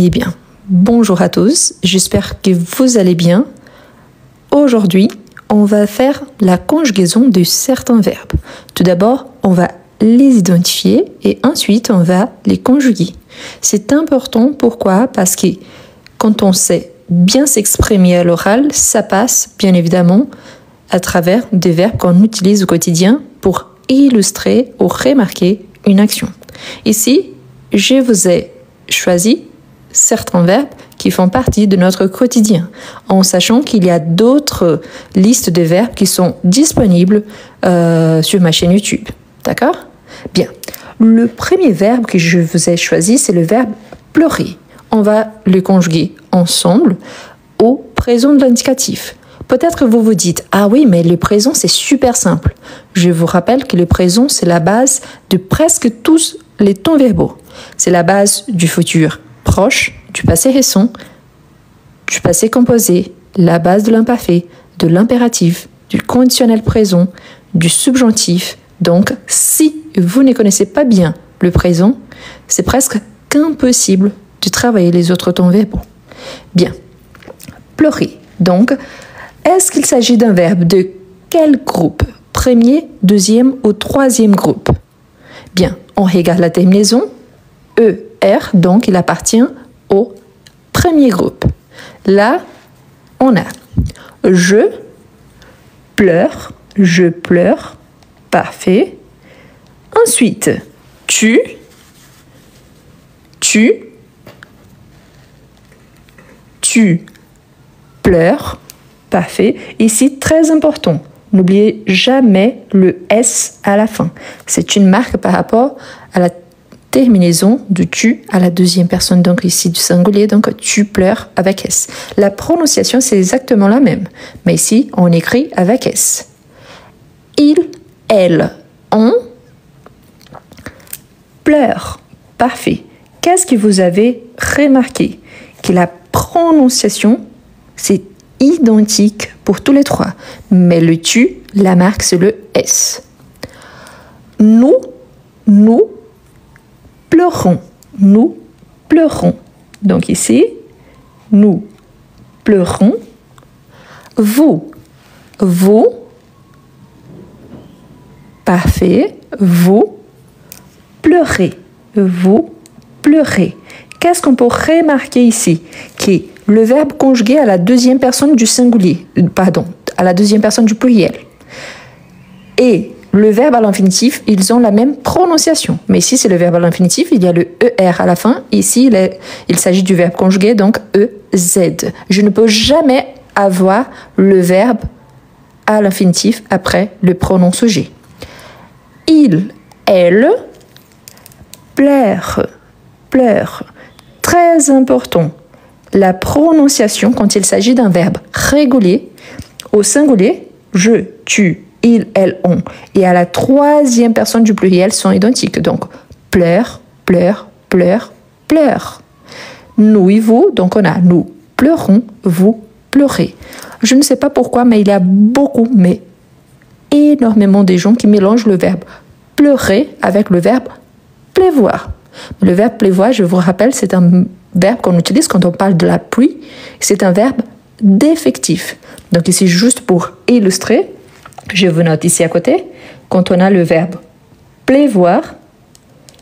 Eh bien, bonjour à tous, j'espère que vous allez bien. Aujourd'hui, on va faire la conjugaison de certains verbes. Tout d'abord, on va les identifier et ensuite, on va les conjuguer. C'est important, pourquoi? Parce que quand on sait bien s'exprimer à l'oral, ça passe bien évidemment à travers des verbes qu'on utilise au quotidien pour illustrer ou remarquer une action. Ici, je vous ai choisi certains verbes qui font partie de notre quotidien, en sachant qu'il y a d'autres listes de verbes qui sont disponibles sur ma chaîne YouTube. D'accord? Bien. Le premier verbe que je vous ai choisi, c'est le verbe pleurer. On va le conjuguer ensemble au présent de l'indicatif. Peut-être que vous vous dites, ah oui, mais le présent, c'est super simple. Je vous rappelle que le présent, c'est la base de presque tous les temps verbaux. C'est la base du futur proche, du passé récent, du passé composé, la base de l'imparfait, de l'impératif, du conditionnel présent, du subjonctif. Donc, si vous ne connaissez pas bien le présent, c'est presque impossible de travailler les autres temps verbaux. Bien. Pleurer. Donc, est-ce qu'il s'agit d'un verbe de quel groupe? Premier, deuxième ou troisième groupe? Bien, on regarde la terminaison. ER, donc il appartient au premier groupe. Là, on a je pleure, parfait. Ensuite, tu pleures, parfait. Ici, très important, n'oubliez jamais le S à la fin. C'est une marque par rapport à la terminaison du tu à la deuxième personne, donc ici du singulier, donc tu pleures avec S. La prononciation, c'est exactement la même, mais ici, on écrit avec S. Il, elle, on pleure, parfait. Qu'est-ce que vous avez remarqué? Que la prononciation, c'est identique pour tous les trois, mais le tu, la marque, c'est le S. Nous pleurons. Donc ici, nous pleurons. Vous, parfait. Vous pleurez. Qu'est-ce qu'on peut remarquer ici? Que le verbe conjugué à la deuxième personne du singulier, à la deuxième personne du pluriel. Et le verbe à l'infinitif, ils ont la même prononciation. Mais ici, c'est le verbe à l'infinitif, il y a le ER à la fin. Ici, il s'agit du verbe conjugué, donc EZ. Je ne peux jamais avoir le verbe à l'infinitif après le pronom sujet. Il, elle, pleure. Très important, la prononciation quand il s'agit d'un verbe régulier, au singulier, je, tu, il, elle, on, et à la troisième personne du pluriel sont identiques. Donc, pleure. Nous et vous, donc on a nous pleurons, vous pleurez. Je ne sais pas pourquoi, mais il y a mais énormément de gens qui mélangent le verbe pleurer avec le verbe pleuvoir. Le verbe pleuvoir, je vous rappelle, c'est un verbe qu'on utilise quand on parle de la pluie. C'est un verbe défectif. Donc ici, juste pour illustrer, je vous note ici à côté, quand on a le verbe pleuvoir,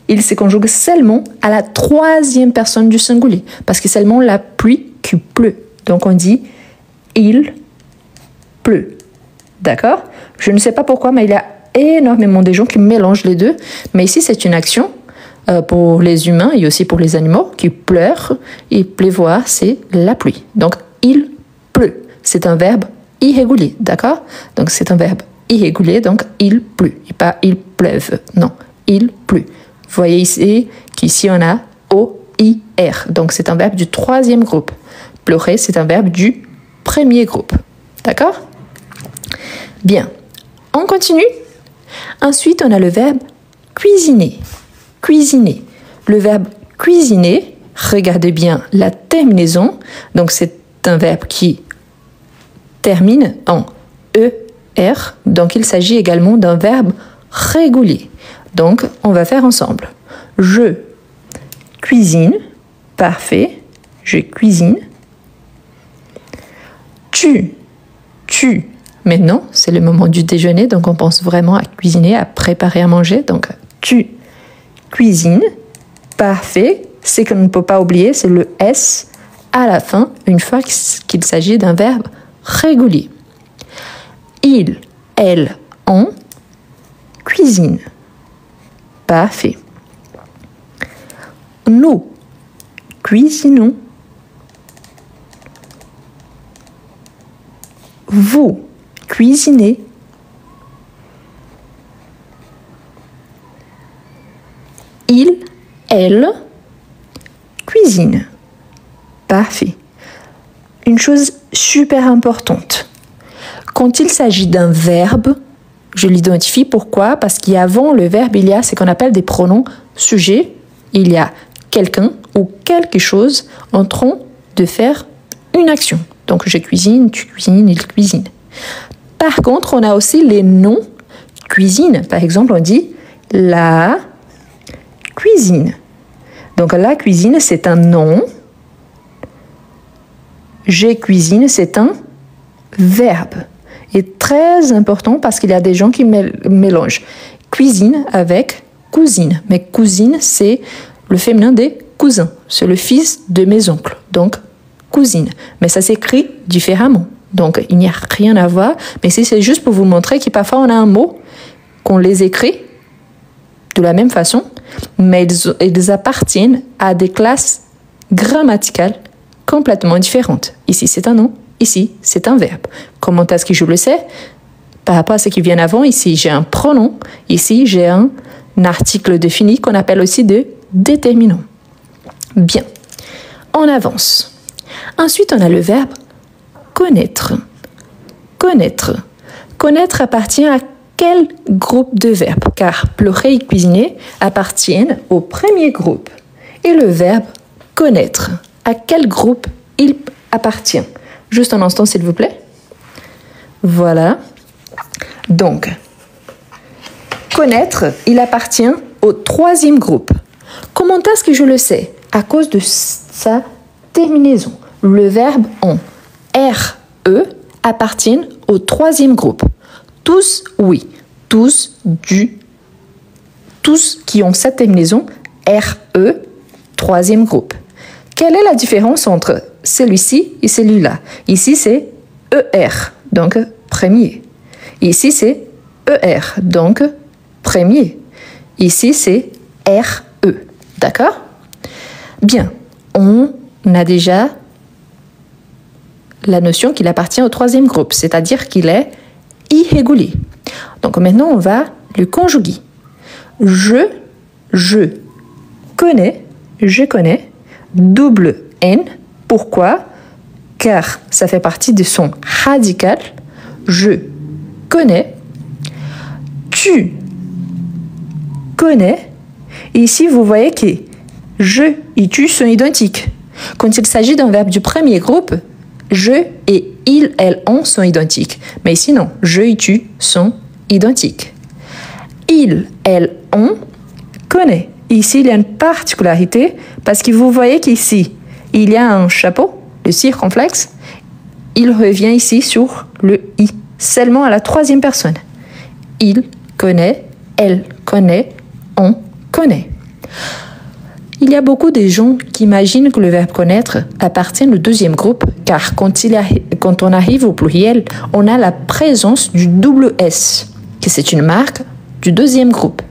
il se conjugue seulement à la troisième personne du singulier, parce que c'est seulement la pluie qui pleut. Donc on dit il pleut. D'accord? Je ne sais pas pourquoi, mais il y a énormément de gens qui mélangent les deux. Mais ici, c'est une action pour les humains et aussi pour les animaux qui pleurent. Et pleuvoir, c'est la pluie. Donc il pleut. C'est un verbe irrégulier, d'accord? Donc c'est un verbe irrégulier, donc il pleut, et pas il pleuve, non, il pleut. Vous voyez ici qu'ici on a O-I-R, donc c'est un verbe du troisième groupe. Pleurer, c'est un verbe du premier groupe, d'accord? Bien, on continue. Ensuite, on a le verbe cuisiner. Le verbe cuisiner, regardez bien la terminaison, donc c'est un verbe qui termine en ER, donc il s'agit également d'un verbe régulier. Donc, on va faire ensemble. Je cuisine, parfait. je cuisine. Tu. Maintenant, c'est le moment du déjeuner, donc on pense vraiment à cuisiner, à préparer à manger. Donc, tu cuisines. Parfait. Ce qu'on ne peut pas oublier, c'est le S à la fin, une fois qu'il s'agit d'un verbe régulier. Il, elle, on cuisine. Parfait. Nous cuisinons. Vous cuisinez. Il, elle cuisine. Parfait. Une chose super importante. Quand il s'agit d'un verbe, je l'identifie. Pourquoi? Parce qu'avant le verbe, il y a ce qu'on appelle des pronoms sujets. Il y a quelqu'un ou quelque chose en train de faire une action. Donc, je cuisine, tu cuisines, il cuisine. Par contre, on a aussi les noms cuisine. Par exemple, on dit la cuisine. Donc, la cuisine, c'est un nom. Je cuisine, c'est un verbe. Et très important parce qu'il y a des gens qui mélangent cuisine avec cousine. Mais cousine, c'est le féminin des cousins. C'est le fils de mes oncles. Donc, cousine. Mais ça s'écrit différemment. Donc, il n'y a rien à voir. Mais c'est juste pour vous montrer que parfois, on a un mot qu'on les écrit de la même façon, mais ils appartiennent à des classes grammaticales complètement différentes. Ici, c'est un nom. Ici, c'est un verbe. Comment est-ce que je le sais? Par rapport à ce qui vient avant, ici, j'ai un pronom. Ici, j'ai un article défini qu'on appelle aussi de déterminant. Bien. On avance. Ensuite, on a le verbe connaître. Connaître. Connaître appartient à quel groupe de verbes? Car pleurer et cuisiner appartiennent au premier groupe. Et le verbe connaître, à quel groupe il appartient? Juste un instant, s'il vous plaît. Voilà. Donc, connaître, il appartient au troisième groupe. Comment est-ce que je le sais? À cause de sa terminaison. Le verbe on, RE, appartient au troisième groupe. Tous, oui. Tous qui ont cette terminaison, RE, troisième groupe. Quelle est la différence entre celui-ci et celui-là? Ici, c'est ER, donc premier. Ici, c'est ER, donc premier. Ici, c'est RE. D'accord? Bien. On a déjà la notion qu'il appartient au troisième groupe, c'est-à-dire qu'il est irrégulier. Donc maintenant, on va le conjuguer. Je connais, double N. Pourquoi? Car ça fait partie de son radical. Je connais. Tu connais. Et ici, vous voyez que je et tu sont identiques. Quand il s'agit d'un verbe du premier groupe, je et il, elle, on sont identiques. Mais ici, non. Je et tu sont identiques. Il, elle, on connaît. Ici, il y a une particularité parce que vous voyez qu'ici, il y a un chapeau, le circonflexe. Il revient ici sur le i, seulement à la troisième personne. Il connaît, elle connaît, on connaît. Il y a beaucoup de gens qui imaginent que le verbe connaître appartient au deuxième groupe, car quand on arrive au pluriel, on a la présence du double S, que c'est une marque du deuxième groupe.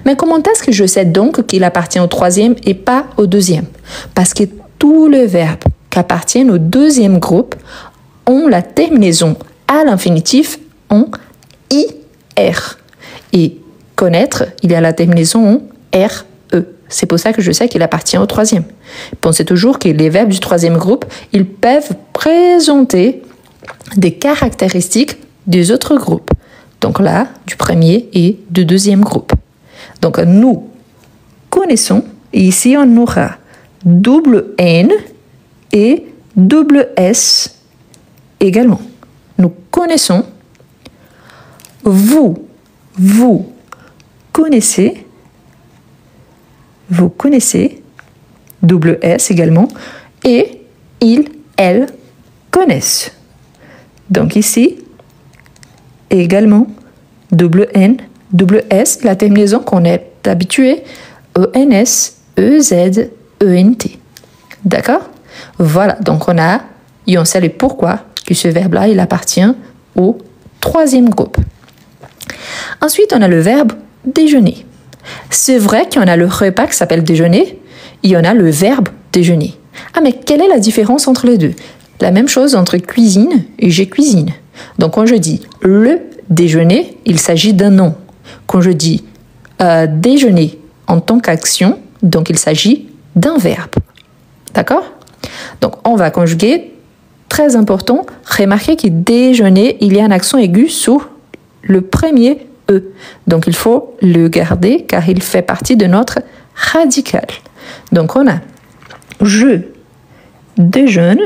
Mais comment est-ce que je sais donc qu'il appartient au troisième et pas au deuxième? Parce que tous les verbes qui appartiennent au deuxième groupe ont la terminaison à l'infinitif en IR. Et connaître, il y a la terminaison en RE. C'est pour ça que je sais qu'il appartient au troisième. Pensez toujours que les verbes du troisième groupe, ils peuvent présenter des caractéristiques des autres groupes. Donc là, du premier et du deuxième groupe. Donc nous connaissons, et ici on aura double N et double S également. Nous connaissons, vous connaissez, double S également, et ils, elles connaissent. Donc ici, également, double N, double S, la terminaison qu'on est habitué, ENS, EZ, ENT. D'accord? Voilà, donc et on sait le pourquoi que ce verbe-là, il appartient au troisième groupe. Ensuite, on a le verbe déjeuner. C'est vrai qu'il y en a le repas qui s'appelle déjeuner, il y en a le verbe déjeuner. Ah, mais quelle est la différence entre les deux? La même chose entre cuisine et je cuisine. Donc, quand je dis le déjeuner, il s'agit d'un nom. Quand je dis déjeuner en tant qu'action, donc il s'agit d'un verbe. D'accord? Donc, on va conjuguer. Très important, remarquez que déjeuner, il y a un accent aigu sur le premier E. Donc, il faut le garder car il fait partie de notre radical. Donc, on a je déjeune,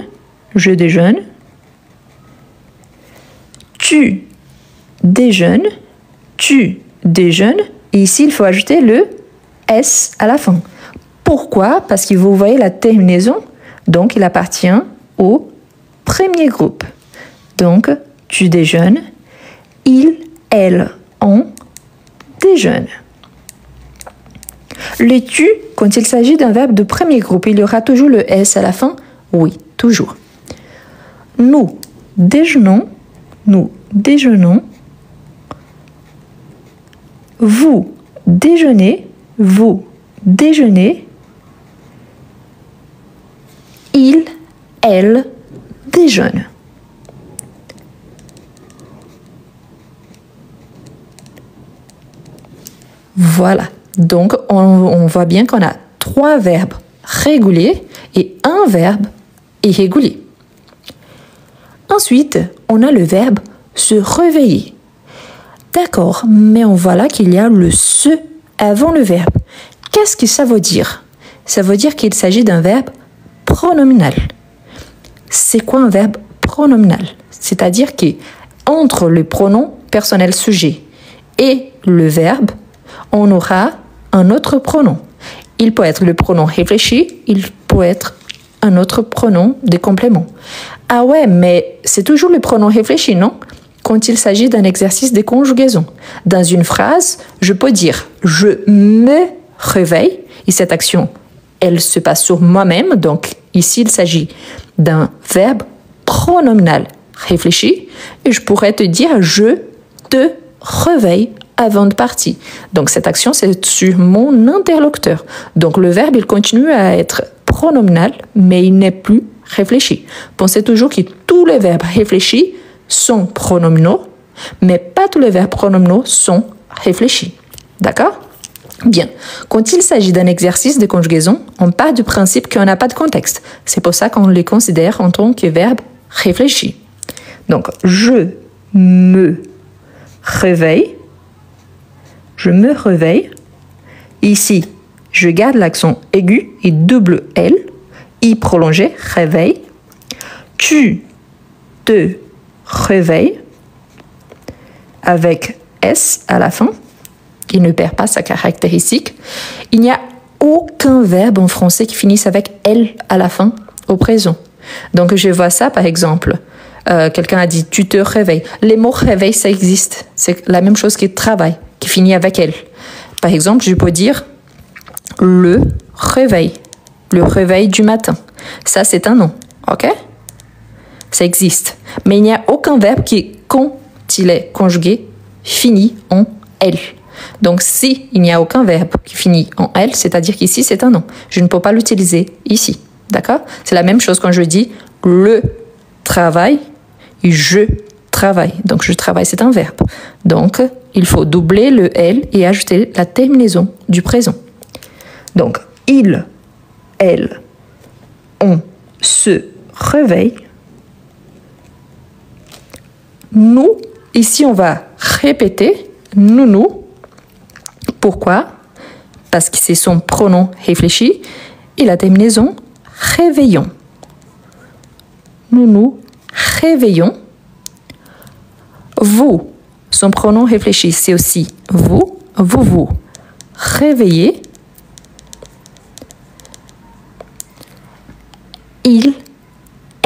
tu déjeunes, et ici, il faut ajouter le S à la fin. Pourquoi? Parce que vous voyez la terminaison, donc il appartient au premier groupe. Donc, tu déjeunes, il, elle, on déjeune. Le tu, quand il s'agit d'un verbe de premier groupe, il y aura toujours le S à la fin? Oui, toujours. Nous déjeunons. Vous déjeunez. Il, elle déjeune. Voilà. Donc, on voit bien qu'on a 3 verbes réguliers et un verbe irrégulier. Ensuite, on a le verbe se réveiller. D'accord, mais on voit là qu'il y a le se avant le verbe. Qu'est-ce que ça veut dire? Ça veut dire qu'il s'agit d'un verbe pronominal. C'est quoi un verbe pronominal? C'est-à-dire qu'entre le pronom personnel sujet et le verbe, on aura un autre pronom. Il peut être le pronom réfléchi, il peut être un autre pronom de complément. Ah ouais, mais c'est toujours le pronom réfléchi, non? Quand il s'agit d'un exercice de conjugaison. Dans une phrase, je peux dire « je me réveille » et cette action, elle se passe sur moi-même. Donc ici, il s'agit d'un verbe pronominal réfléchi et je pourrais te dire « je te réveille » avant de partir. Donc cette action, c'est sur mon interlocuteur. Donc le verbe, il continue à être pronominal, mais il n'est plus réfléchi. Pensez toujours que tous les verbes réfléchis sont pronominaux, mais pas tous les verbes pronominaux sont réfléchis. D'accord? Bien. Quand il s'agit d'un exercice de conjugaison, on part du principe qu'on n'a pas de contexte. C'est pour ça qu'on les considère en tant que verbes réfléchis. Donc, je me réveille. Ici, je garde l'accent aigu et double L. I prolongé, réveille. Tu te réveilles avec S à la fin. Il ne perd pas sa caractéristique. Il n'y a aucun verbe en français qui finisse avec L à la fin au présent. Donc, je vois ça, par exemple. Quelqu'un a dit « tu te réveilles ». Les mots « réveil », ça existe. C'est la même chose que « travail », qui finit avec « L ». Par exemple, je peux dire « le réveil du matin ». Ça, c'est un nom, ok? Ça existe. Mais il n'y a aucun verbe qui, quand il est conjugué, finit en « L ». Donc, si il n'y a aucun verbe qui finit en L, c'est-à-dire qu'ici, c'est un nom. Je ne peux pas l'utiliser ici. D'accord? C'est la même chose quand je dis le travail et je travaille. Donc, je travaille, c'est un verbe. Donc, il faut doubler le L et ajouter la terminaison du présent. Donc, il, elle, on se réveille. Nous, ici, on va répéter nous. Pourquoi? Parce que c'est son pronom réfléchi et la terminaison réveillons. Nous réveillons. Vous, son pronom réfléchi, c'est aussi vous. Vous réveillez.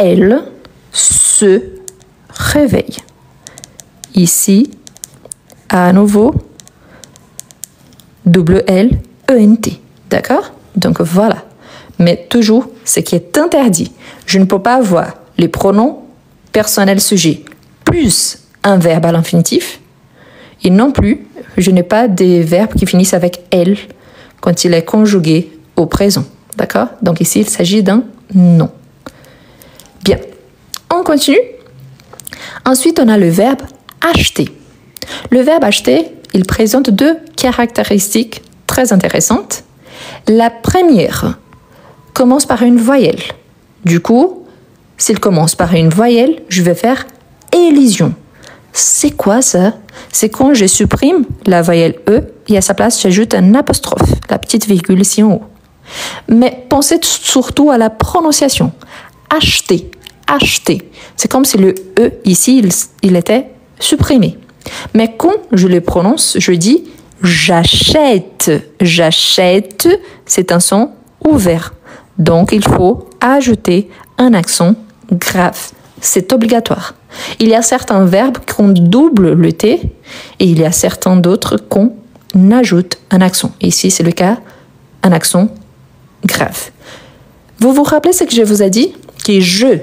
elle se réveille. Ici, à nouveau, double L, E-N-T. D'accord? Donc voilà. Mais toujours, ce qui est interdit. Je ne peux pas avoir les pronoms personnels sujets plus un verbe à l'infinitif. Et non plus, je n'ai pas des verbes qui finissent avec elle quand il est conjugué au présent. D'accord? Donc ici, il s'agit d'un nom. Bien. On continue. Ensuite, on a le verbe acheter. Le verbe acheter, il présente deux caractéristiques très intéressantes. La première commence par une voyelle. Du coup, s'il commence par une voyelle, je vais faire élision. C'est quoi ça? C'est quand je supprime la voyelle E et à sa place, j'ajoute un apostrophe, la petite virgule ici en haut. Mais pensez surtout à la prononciation. Acheter, acheter. C'est comme si le E ici, il était supprimé. Mais quand je le prononce, je dis j'achète. J'achète, c'est un son ouvert. Donc, il faut ajouter un accent grave. C'est obligatoire. Il y a certains verbes qu'on double le T et il y a certains d'autres qu'on ajoute un accent. Ici, c'est le cas, un accent grave. Vous vous rappelez ce que je vous ai dit? Que je,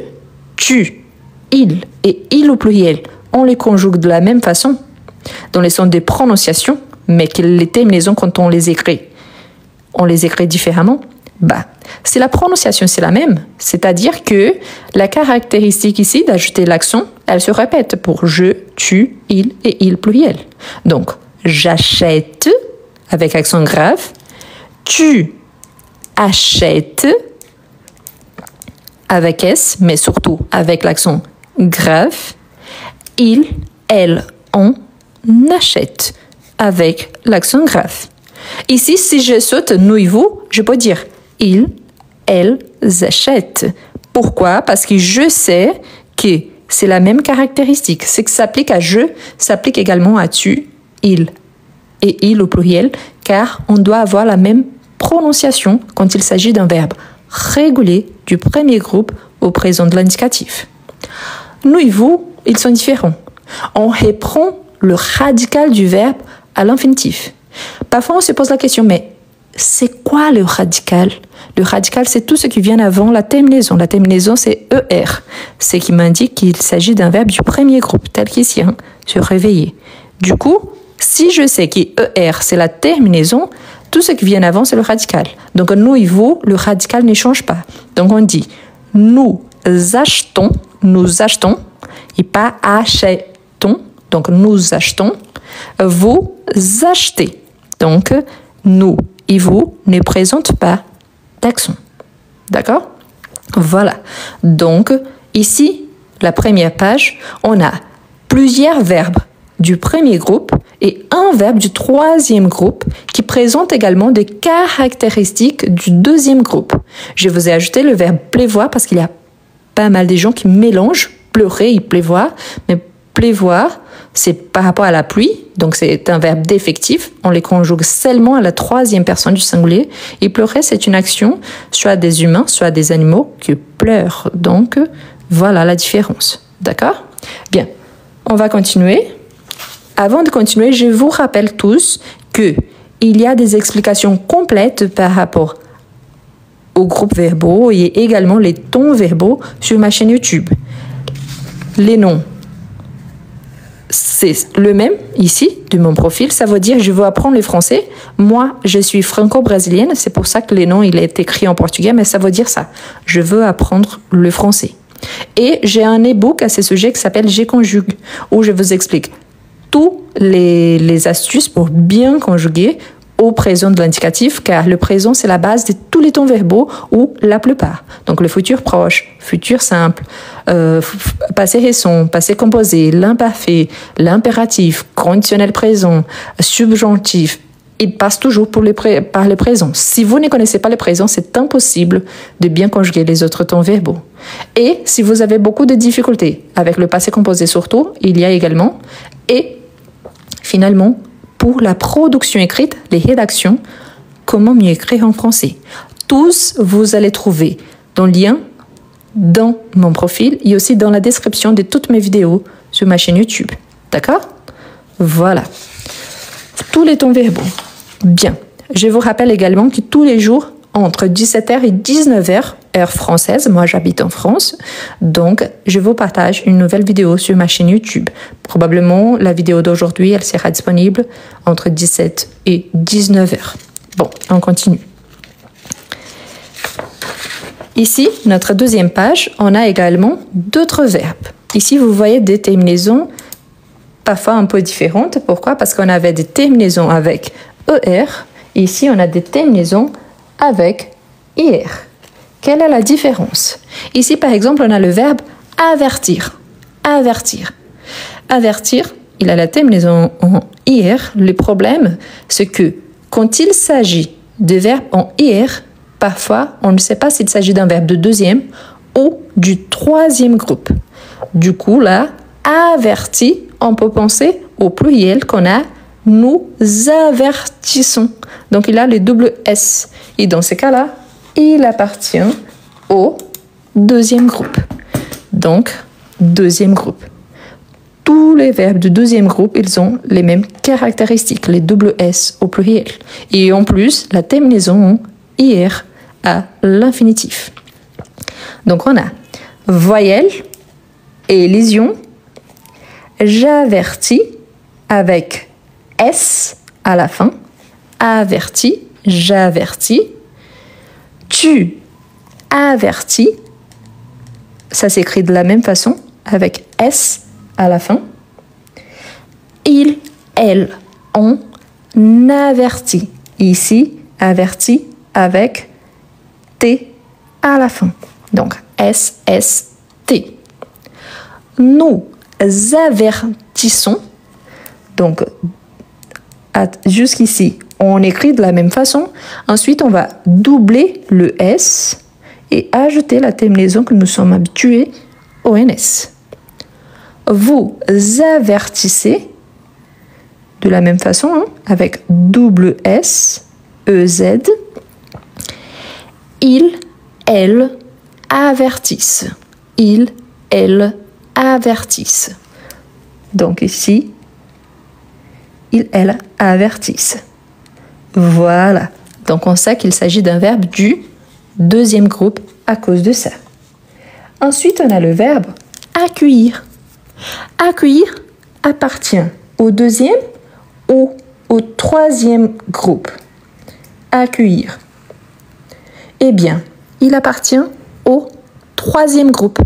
tu, il et il au pluriel, on les conjugue de la même façon dans les sons des prononciations, mais que les terminaisons, quand on les écrit différemment. Si la prononciation c'est la même, c'est-à-dire que la caractéristique ici d'ajouter l'accent, elle se répète pour je, tu, il et il pluriel. Donc, j'achète avec accent grave, tu achètes avec S, mais surtout avec l'accent grave, il, elle, on achète avec l'accent grave. Ici, si je saute nous et vous, je peux dire ils, elles achètent. Pourquoi? Parce que je sais que c'est la même caractéristique. Ce qui s'applique à je s'applique également à tu, il et il au pluriel, car on doit avoir la même prononciation quand il s'agit d'un verbe régulier du premier groupe au présent de l'indicatif. Nous et vous, ils sont différents. On reprend le radical du verbe à l'infinitif. Parfois, on se pose la question, mais c'est quoi le radical? Le radical, c'est tout ce qui vient avant la terminaison. La terminaison, c'est ER, ce qui m'indique qu'il s'agit d'un verbe du premier groupe, tel qu'ici, se réveiller. Du coup, si je sais que ER, c'est la terminaison, tout ce qui vient avant, c'est le radical. Donc, nous et vous, le radical ne change pas. Donc, on dit nous achetons, et pas achetons. Donc, nous achetons, vous achetez. Donc, nous et vous ne présentent pas d'accent. D'accord? Voilà. Donc, ici, la première page, on a plusieurs verbes du premier groupe et un verbe du troisième groupe qui présente également des caractéristiques du deuxième groupe. Je vous ai ajouté le verbe pleuvoir parce qu'il y a pas mal de gens qui mélangent pleurer et pleuvoir, mais pleuvoir, c'est par rapport à la pluie, donc c'est un verbe défectif. On les conjugue seulement à la troisième personne du singulier. Et pleurer, c'est une action, soit des humains, soit des animaux qui pleurent. Donc, voilà la différence. D'accord? Bien, on va continuer. Avant de continuer, je vous rappelle tous qu'il y a des explications complètes par rapport aux groupes verbaux et également les tons verbaux sur ma chaîne YouTube. Les noms, c'est le même ici de mon profil. Ça veut dire je veux apprendre le français. Moi, je suis franco-brésilienne. C'est pour ça que le nom il est écrit en portugais, mais ça veut dire ça. Je veux apprendre le français. Et j'ai un e-book à ce sujet qui s'appelle J'ai conjugue, où je vous explique tous les astuces pour bien conjuguer au présent de l'indicatif, car le présent, c'est la base de tous les tons verbaux ou la plupart. Donc, le futur proche, futur simple, passé récent, passé composé, l'imparfait, l'impératif, conditionnel présent, subjonctif, il passe toujours par le présent. Si vous ne connaissez pas le présent, c'est impossible de bien conjuguer les autres temps verbaux. Et si vous avez beaucoup de difficultés avec le passé composé surtout, il y a également, et finalement, pour la production écrite, les rédactions, comment mieux écrire en français. Tous, vous allez trouver dans le lien dans mon profil et aussi dans la description de toutes mes vidéos sur ma chaîne YouTube. D'accord? Voilà. Tous les temps verbaux. Bien. Je vous rappelle également que tous les jours, entre 17h et 19h, heure française, moi j'habite en France, donc je vous partage une nouvelle vidéo sur ma chaîne YouTube. Probablement, la vidéo d'aujourd'hui, elle sera disponible entre 17 et 19h. Bon, on continue. Ici, notre deuxième page, on a également d'autres verbes. Ici, vous voyez des terminaisons parfois un peu différentes. Pourquoi? Parce qu'on avait des terminaisons avec ER. Ici, on a des terminaisons avec IR. Quelle est la différence? Ici, par exemple, on a le verbe avertir. Avertir. Avertir, il a la terminaison en IR. Le problème, c'est que quand il s'agit de verbes en IR, parfois, on ne sait pas s'il s'agit d'un verbe de deuxième ou du troisième groupe. Du coup, là, averti, on peut penser au pluriel qu'on a nous avertissons. Donc, il a le double S. Et dans ces cas-là, il appartient au deuxième groupe. Donc, deuxième groupe. Tous les verbes de deuxième groupe, ils ont les mêmes caractéristiques, les double S au pluriel. Et en plus, la terminaison IR à l'infinitif. Donc, on a voyelle et lésion. J'avertis avec S à la fin. Averti, j'avertis. Tu avertis. Ça s'écrit de la même façon avec S à la fin. Il, elle, on avertit. Ici, averti avec T à la fin. Donc, S, S, T. Nous avertissons. Donc, jusqu'ici, on écrit de la même façon. Ensuite, on va doubler le S et ajouter la terminaison que nous sommes habitués au NS. Vous avertissez de la même façon, hein, avec double S, EZ. Ils, elles avertissent. Ils, elles avertissent. Donc ici, ils, elles avertissent. Voilà. Donc on sait qu'il s'agit d'un verbe du deuxième groupe à cause de ça. Ensuite, on a le verbe accueillir. Accueillir appartient au deuxième ou au troisième groupe. Accueillir. Eh bien, il appartient au troisième groupe.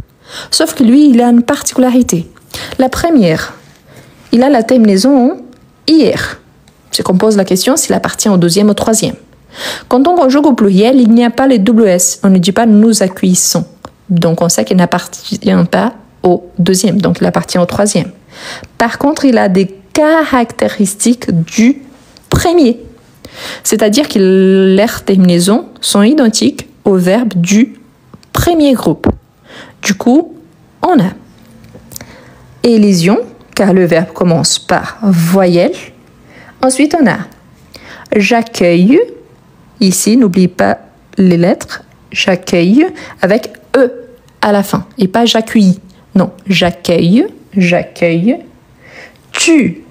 Sauf que lui, il a une particularité. La première, il a la terminaison en IR. C'est qu'on pose la question s'il appartient au deuxième ou au troisième. Quand on conjugue au pluriel, il n'y a pas les double S. On ne dit pas nous accueillissons. Donc, on sait qu'il n'appartient pas au deuxième. Donc, il appartient au troisième. Par contre, il a des caractéristiques du premier. C'est-à-dire que leurs terminaisons sont identiques aux verbes du premier groupe. Du coup, on a élision, car le verbe commence par voyelle. Ensuite, on a j'accueille. Ici, n'oublie pas les lettres. J'accueille avec E à la fin et pas j'accueille. Non, j'accueille, j'accueille. Tu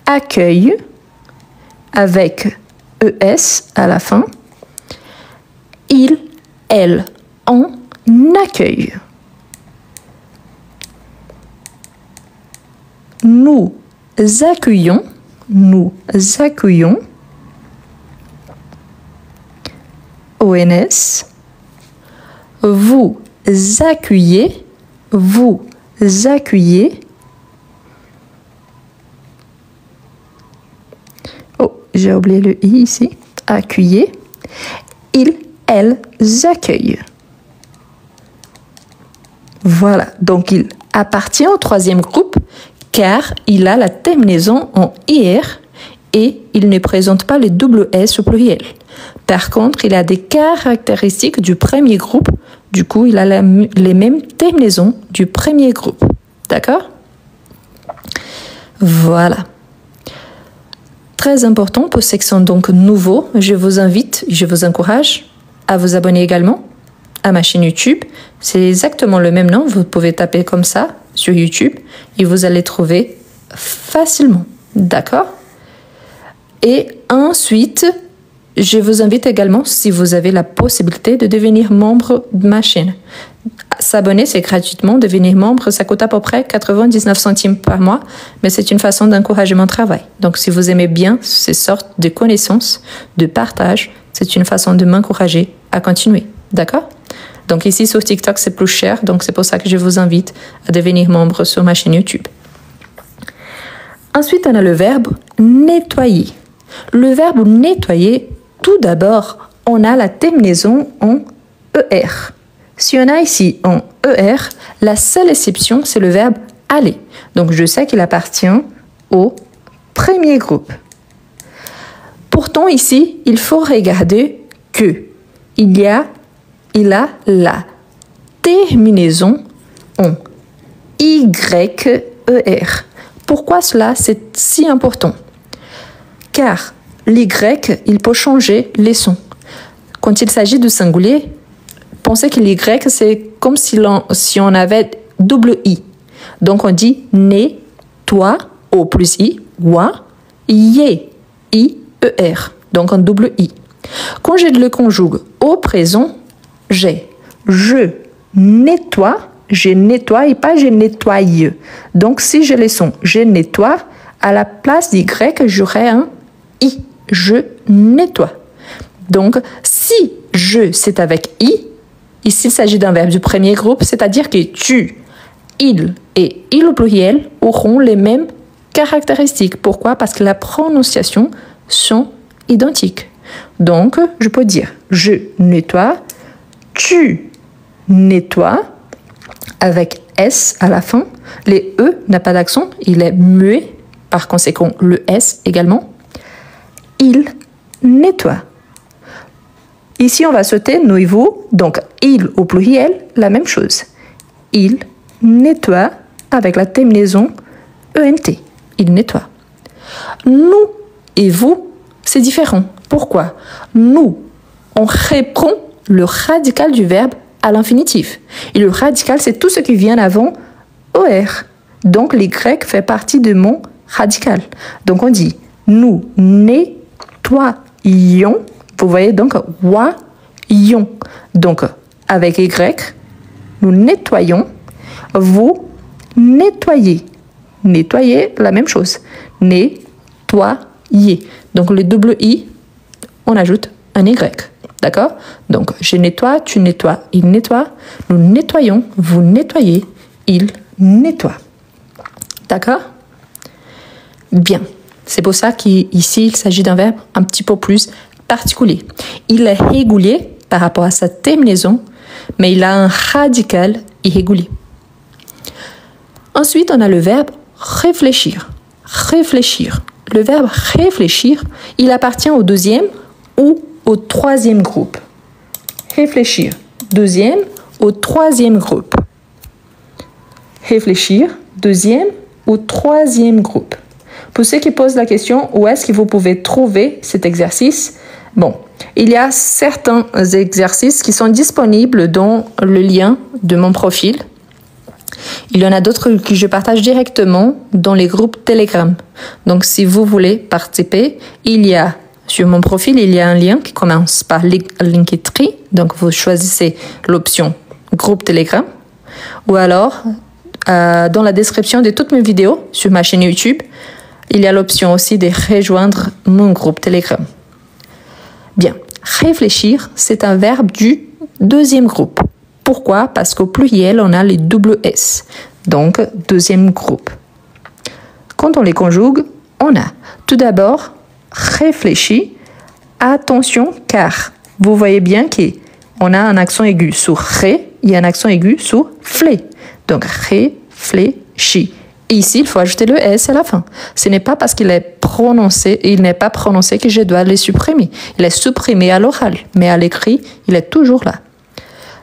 accueilles avec ES à la fin. Il, elle, on accueille. Nous accueillons, nous accueillons. ONS. Vous accueillez, vous accueillez. Oh, j'ai oublié le I ici. Accueillez. Ils, elles accueillent. Voilà, donc il appartient au troisième groupe car il a la terminaison en IR et il ne présente pas les double S au pluriel. Par contre, il a des caractéristiques du premier groupe. Du coup, il a les mêmes terminaisons du premier groupe. D'accord? Voilà. Très important pour ceux qui sont donc nouveaux. Je vous invite, je vous encourage à vous abonner également, à ma chaîne YouTube. C'est exactement le même nom. Vous pouvez taper comme ça sur YouTube et vous allez trouver facilement. D'accord? Et ensuite, je vous invite également, si vous avez la possibilité, de devenir membre de ma chaîne. S'abonner, c'est gratuitement. Devenir membre, ça coûte à peu près 99 centimes par mois, mais c'est une façon d'encourager mon travail. Donc, si vous aimez bien ces sortes de connaissances, de partage, c'est une façon de m'encourager à continuer. D'accord? Donc, ici, sur TikTok, c'est plus cher. Donc, c'est pour ça que je vous invite à devenir membre sur ma chaîne YouTube. Ensuite, on a le verbe nettoyer. Le verbe nettoyer, tout d'abord, on a la terminaison en ER. Si on a ici en ER, la seule exception, c'est le verbe aller. Donc, je sais qu'il appartient au premier groupe. Pourtant, ici, il faut regarder que il a la terminaison en YER. Pourquoi cela, c'est si important? Car l'Y, il peut changer les sons. Quand il s'agit de singulier, pensez que l'Y, c'est comme si on avait double I. Donc, on dit né, toi, O plus I, wa, yé, I-E-R. Donc, un double I. Quand je le conjugue au présent, j'ai je nettoie et pas je nettoie. Donc, si j'ai les sons je nettoie, à la place d'Y, j'aurai un I. Je nettoie. Donc, si je, c'est avec I, ici, il s'agit d'un verbe du premier groupe, c'est-à-dire que tu, il et il au pluriel auront les mêmes caractéristiques. Pourquoi? Parce que la prononciation sont identiques. Donc, je peux dire je nettoie, tu nettoies, avec S à la fin. Les E n'a pas d'accent, il est muet, par conséquent le S également. Il nettoie. Ici, on va sauter nous et vous. Donc, il au pluriel, la même chose. Il nettoie avec la terminaison ENT. Il nettoie. Nous et vous, c'est différent. Pourquoi? Nous, on reprend le radical du verbe à l'infinitif. Et le radical, c'est tout ce qui vient avant OR. Donc, l'Y fait partie de mon radical. Donc, on dit nous nettoyons. Vous voyez donc voyons. Donc, avec Y, nous nettoyons. Vous nettoyez. Nettoyer, la même chose. Nettoyer. Donc, le double I, on ajoute un Y. D'accord? Donc, je nettoie, tu nettoies, il nettoie. Nous nettoyons, vous nettoyez, il nettoie. D'accord? Bien. C'est pour ça qu'ici, il s'agit d'un verbe un petit peu plus particulier. Il est régulier par rapport à sa terminaison, mais il a un radical irrégulier. Ensuite, on a le verbe réfléchir. Réfléchir. Le verbe réfléchir, il appartient au deuxième ou au troisième groupe. Réfléchir. Deuxième au troisième groupe. Réfléchir. Deuxième ou troisième groupe. Pour ceux qui posent la question, où est-ce que vous pouvez trouver cet exercice? Bon, il y a certains exercices qui sont disponibles dans le lien de mon profil. Il y en a d'autres que je partage directement dans les groupes Telegram. Donc, si vous voulez participer, sur mon profil, il y a un lien qui commence par Linktree. Donc, vous choisissez l'option groupe Telegram. Ou alors, dans la description de toutes mes vidéos sur ma chaîne YouTube, il y a l'option aussi de rejoindre mon groupe Telegram. Bien, réfléchir, c'est un verbe du deuxième groupe. Pourquoi? Parce qu'au pluriel, on a les double S. Donc, deuxième groupe. Quand on les conjugue, on a tout d'abord réfléchi. Attention, car vous voyez bien qu'on a un accent aigu sur ré, il y a un accent aigu sur flé. Donc, réfléchi. Et ici, il faut ajouter le S à la fin. Ce n'est pas parce qu'il n'est pas prononcé que je dois le supprimer. Il est supprimé à l'oral, mais à l'écrit, il est toujours là.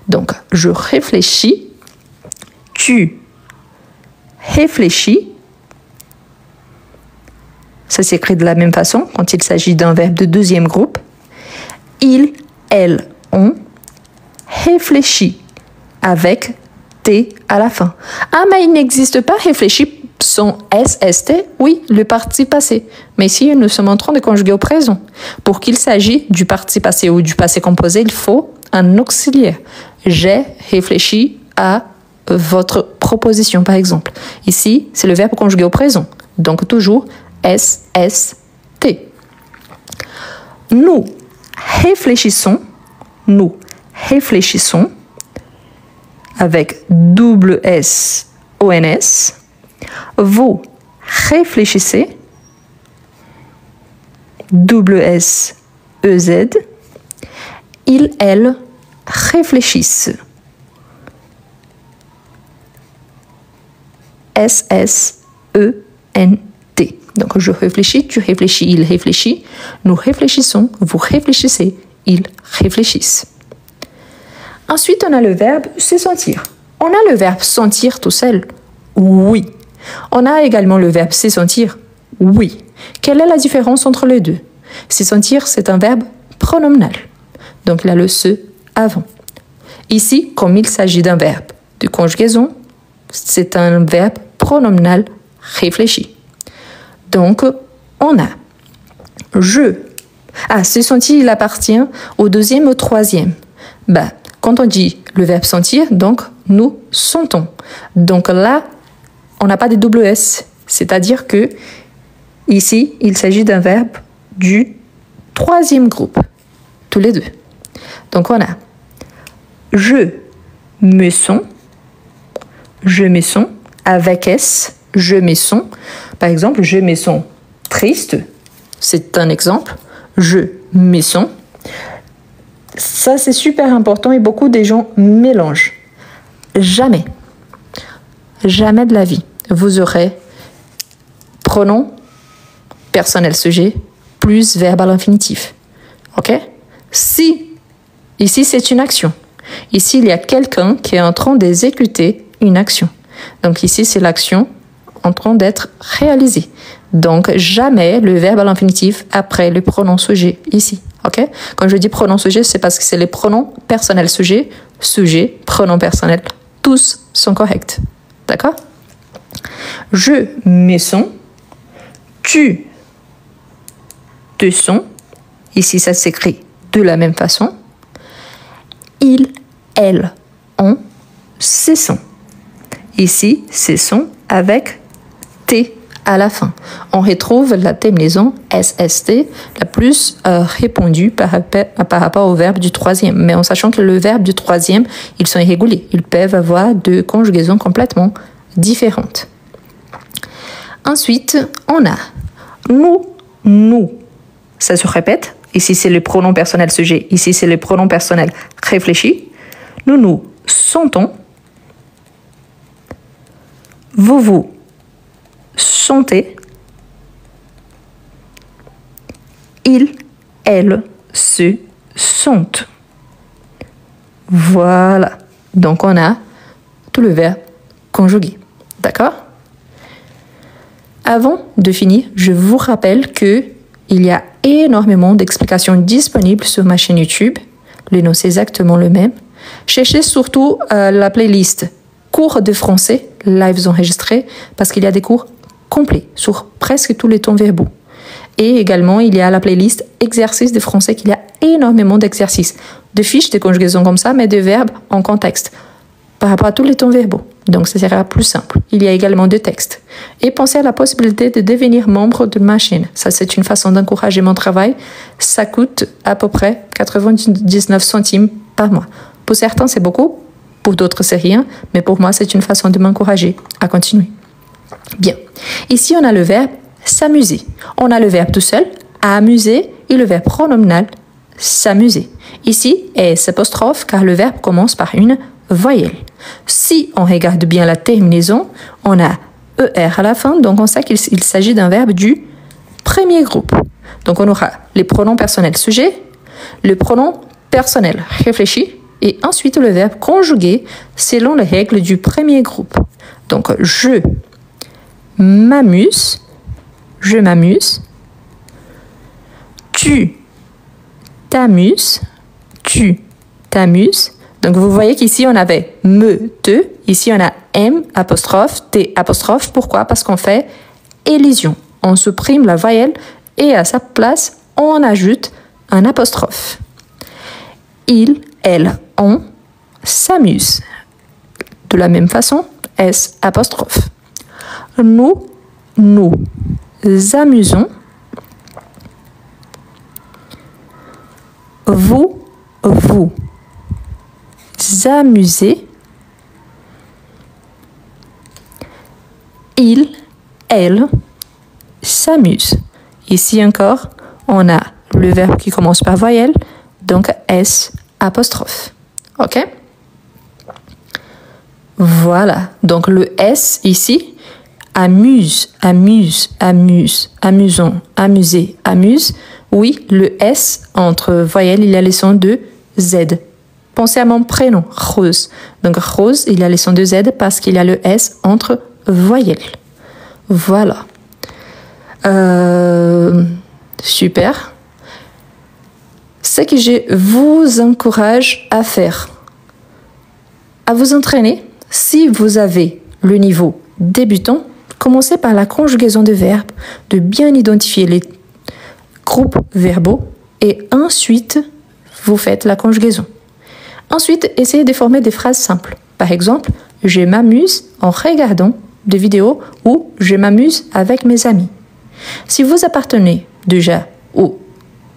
Donc, je réfléchis, tu réfléchis. Ça s'écrit de la même façon quand il s'agit d'un verbe de deuxième groupe. Il, elle, on réfléchis avec T à la fin. Ah, mais il n'existe pas réfléchis sans SST? Oui, le participe passé. Mais ici, nous sommes en train de conjuguer au présent. Pour qu'il s'agisse du participe passé ou du passé composé, il faut un auxiliaire. J'ai réfléchi à votre proposition, par exemple. Ici, c'est le verbe conjugué au présent. Donc, toujours SST. Nous réfléchissons avec double S, ONS. Vous réfléchissez, double S, EZ. Ils, elles réfléchissent. SSENT. Donc, je réfléchis, tu réfléchis, il réfléchit. Nous réfléchissons, vous réfléchissez, ils réfléchissent. Ensuite, on a le verbe se sentir. On a le verbe sentir tout seul. Oui. On a également le verbe se sentir. Oui. Quelle est la différence entre les deux? Se sentir, c'est un verbe pronominal. Donc, il a le se avant. Ici, comme il s'agit d'un verbe de conjugaison, c'est un verbe pronominal réfléchi. Donc, on a je. Ah, se sentir, il appartient au deuxième ou au troisième. Quand on dit le verbe sentir, donc nous sentons. Donc là, on n'a pas de double S. C'est-à-dire que ici, il s'agit d'un verbe du troisième groupe. Tous les deux. Donc on a je me sens avec S, je me sens. Par exemple, je me sens triste. C'est un exemple. Je me sens. Ça, c'est super important et beaucoup de gens mélangent. Jamais de la vie, vous aurez pronom personnel sujet plus verbe à l'infinitif. OK? Si, ici, c'est une action. Ici, il y a quelqu'un qui est en train d'exécuter une action. Donc ici, c'est l'action en train d'être réalisée. Donc, jamais le verbe à l'infinitif après le pronom sujet ici. OK? Quand je dis pronom sujet, c'est parce que c'est les pronoms personnels sujet, pronom personnel. Tous sont corrects. D'accord? Je me sens. Tu te sens. Ici, ça s'écrit de la même façon. Il, elle, on se sent. Ici, se sent avec T à la fin. On retrouve la terminaison SST la plus répandue par rapport au verbe du troisième. Mais en sachant que le verbe du troisième, ils sont irréguliers. Ils peuvent avoir deux conjugaisons complètement différentes. Ensuite, on a nous. Ça se répète. Ici, c'est le pronom personnel sujet. Ici, c'est le pronom personnel réfléchi. Nous sentons. Vous sentez. Ils, elles se sentent. Voilà. Donc, on a tout le verbe conjugué. D'accord? Avant de finir, je vous rappelle que il y a énormément d'explications disponibles sur ma chaîne YouTube. Le nom, c'est exactement le même. Cherchez surtout la playlist cours de français, lives enregistrés, parce qu'il y a des cours complets sur presque tous les temps verbaux. Et également, il y a la playlist exercices de français, qu'il y a énormément d'exercices, de fiches de conjugaison comme ça, mais de verbes en contexte, par rapport à tous les temps verbaux. Donc, ça sera plus simple. Il y a également des textes. Et pensez à la possibilité de devenir membre de ma chaîne. Ça, c'est une façon d'encourager mon travail. Ça coûte à peu près 99 centimes par mois. Pour certains, c'est beaucoup. Pour d'autres, c'est rien. Mais pour moi, c'est une façon de m'encourager à continuer. Bien. Ici, on a le verbe s'amuser. On a le verbe tout seul, amuser, et le verbe pronominal s'amuser. Ici, S apostrophe, car le verbe commence par une voyelle. Si on regarde bien la terminaison, on a ER à la fin, donc on sait qu'il s'agit d'un verbe du premier groupe. Donc on aura les pronoms personnels sujet, le pronom personnel réfléchi, et ensuite le verbe conjugué selon les règles du premier groupe. Donc je m'amuse, tu t'amuses. Donc, vous voyez qu'ici, on avait me, te. Ici, on a M, apostrophe, T, apostrophe. Pourquoi? Parce qu'on fait élision. On supprime la voyelle et à sa place, on ajoute un apostrophe. Il, elle, on s'amuse. De la même façon, S, apostrophe. Nous, nous amusons. Vous, vous amusez. Il, elle s'amuse. Ici encore, on a le verbe qui commence par voyelle, donc S apostrophe. OK? Voilà. Donc le S ici, amuse, amuse, amuse, amusons, amuser, amuse. Oui, le S entre voyelles, il y a les sons de Z. Pensez à mon prénom, Rose. Donc Rose, il y a les sons de Z parce qu'il y a le S entre voyelles. Voilà. Super. Ce que je vous encourage à faire, à vous entraîner, si vous avez le niveau débutant, commencez par la conjugaison de verbes, de bien identifier les groupes verbaux et ensuite, vous faites la conjugaison. Ensuite, essayez de former des phrases simples. Par exemple, je m'amuse en regardant des vidéos ou je m'amuse avec mes amis. Si vous appartenez déjà au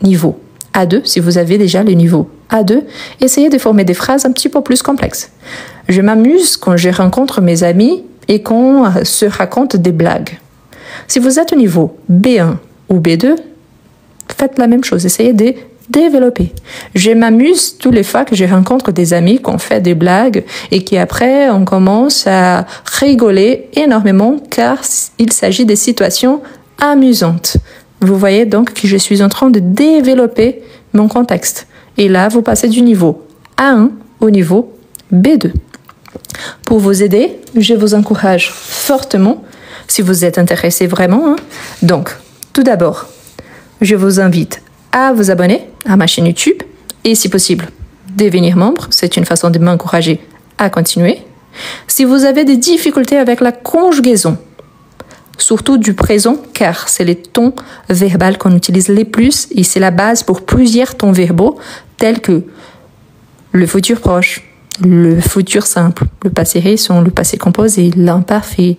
niveau A2, si vous avez déjà le niveau A2, essayez de former des phrases un petit peu plus complexes. Je m'amuse quand je rencontre mes amis et qu'on se raconte des blagues. Si vous êtes au niveau B1 ou B2, faites la même chose, essayez de développer. Je m'amuse tous les fois que je rencontre des amis qu'on fait des blagues et qu'après on commence à rigoler énormément car il s'agit des situations amusantes. Vous voyez donc que je suis en train de développer mon contexte. Et là, vous passez du niveau A1 au niveau B2. Pour vous aider, je vous encourage fortement, si vous êtes intéressé vraiment. Donc, tout d'abord, je vous invite à vous abonner à ma chaîne YouTube et, si possible, devenir membre. C'est une façon de m'encourager à continuer. Si vous avez des difficultés avec la conjugaison, surtout du présent, car c'est les tons verbaux qu'on utilise les plus et c'est la base pour plusieurs tons verbaux tels que le futur proche, le futur simple, le passé récent, le passé composé, l'imparfait,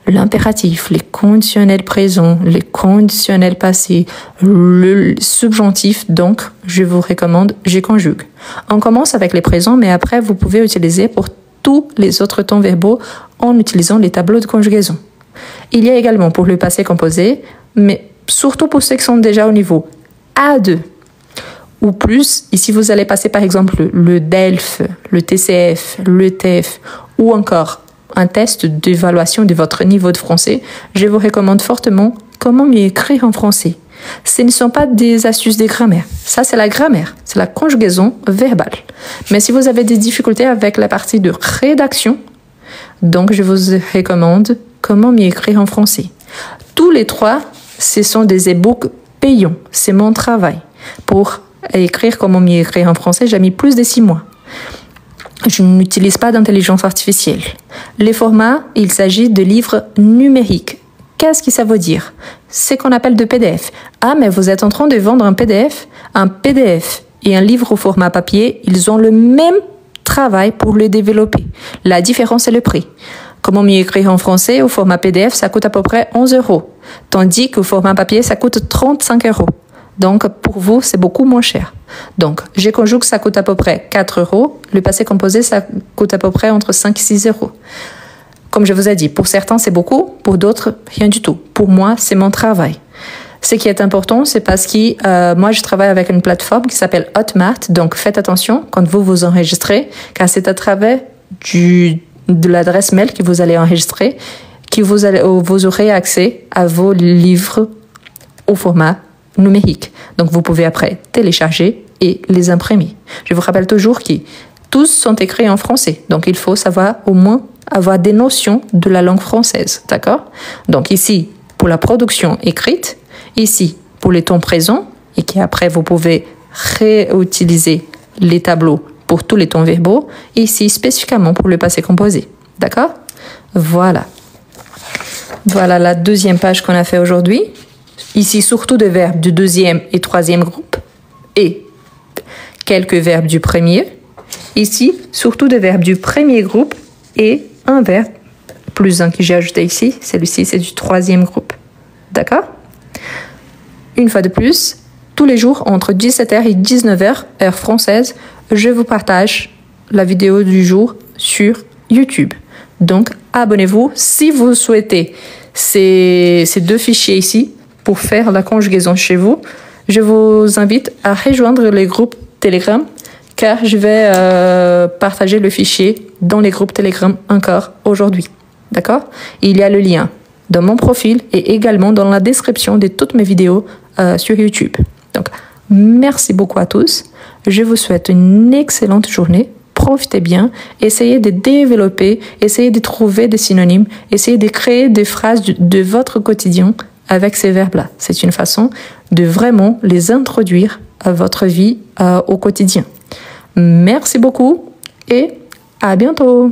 l'impératif, les conditionnels présents, les conditionnels passés, le subjonctif. Donc, je vous recommande, je conjugue. On commence avec les présents, mais après, vous pouvez utiliser pour tous les autres tons verbaux en utilisant les tableaux de conjugaison. Il y a également pour le passé composé, mais surtout pour ceux qui sont déjà au niveau A2 ou plus. Ici, vous allez passer par exemple le DELF, le TCF, le TEF ou encore un test d'évaluation de votre niveau de français. Je vous recommande fortement comment mieux écrire en français. Ce ne sont pas des astuces de grammaire. Ça, c'est la grammaire, c'est la conjugaison verbale. Mais si vous avez des difficultés avec la partie de rédaction, donc je vous recommande comment mieux écrire en français. Tous les trois, ce sont des e-books payants. C'est mon travail. Pour écrire comment mieux écrire en français, j'ai mis plus de 6 mois. Je n'utilise pas d'intelligence artificielle. Les formats, il s'agit de livres numériques. Qu'est-ce que ça veut dire? C'est qu'on appelle de PDF. Ah, mais vous êtes en train de vendre un PDF. Un PDF et un livre au format papier, ils ont le même travail pour le développer. La différence, c'est le prix. Comment mieux écrire en français, au format PDF, ça coûte à peu près 11 €. Tandis qu'au format papier, ça coûte 35 €. Donc, pour vous, c'est beaucoup moins cher. Donc, je conjugue, ça coûte à peu près 4 €. Le passé composé, ça coûte à peu près entre 5 et 6 €. Comme je vous ai dit, pour certains, c'est beaucoup. Pour d'autres, rien du tout. Pour moi, c'est mon travail. Ce qui est important, c'est parce que moi, je travaille avec une plateforme qui s'appelle Hotmart. Donc, faites attention quand vous vous enregistrez, car c'est à travers de l'adresse mail que vous allez enregistrer que vous aurez accès à vos livres au format numérique. Donc, vous pouvez après télécharger et les imprimer. Je vous rappelle toujours que tous sont écrits en français. Donc, il faut savoir au moins avoir des notions de la langue française. D'accord? Donc, ici, pour la production écrite, ici, pour les temps présents, et qu'après, vous pouvez réutiliser les tableaux pour tous les temps verbaux, et ici spécifiquement pour le passé composé. D'accord? Voilà. Voilà la deuxième page qu'on a fait aujourd'hui. Ici, surtout des verbes du deuxième et troisième groupe et quelques verbes du premier. Ici, surtout des verbes du premier groupe et un verbe, plus un que j'ai ajouté ici. Celui-ci, c'est du troisième groupe. D'accord? Une fois de plus, tous les jours, entre 17h et 19h, heure française, je vous partage la vidéo du jour sur YouTube. Donc, abonnez-vous si vous souhaitez ces deux fichiers ici pour faire la conjugaison chez vous. Je vous invite à rejoindre les groupes Telegram car je vais partager le fichier dans les groupes Telegram encore aujourd'hui. D'accord? Il y a le lien dans mon profil et également dans la description de toutes mes vidéos sur YouTube. Donc, merci beaucoup à tous. Je vous souhaite une excellente journée. Profitez bien, essayez de développer, essayez de trouver des synonymes, essayez de créer des phrases de votre quotidien avec ces verbes-là. C'est une façon de vraiment les introduire à votre vie au quotidien. Merci beaucoup et à bientôt.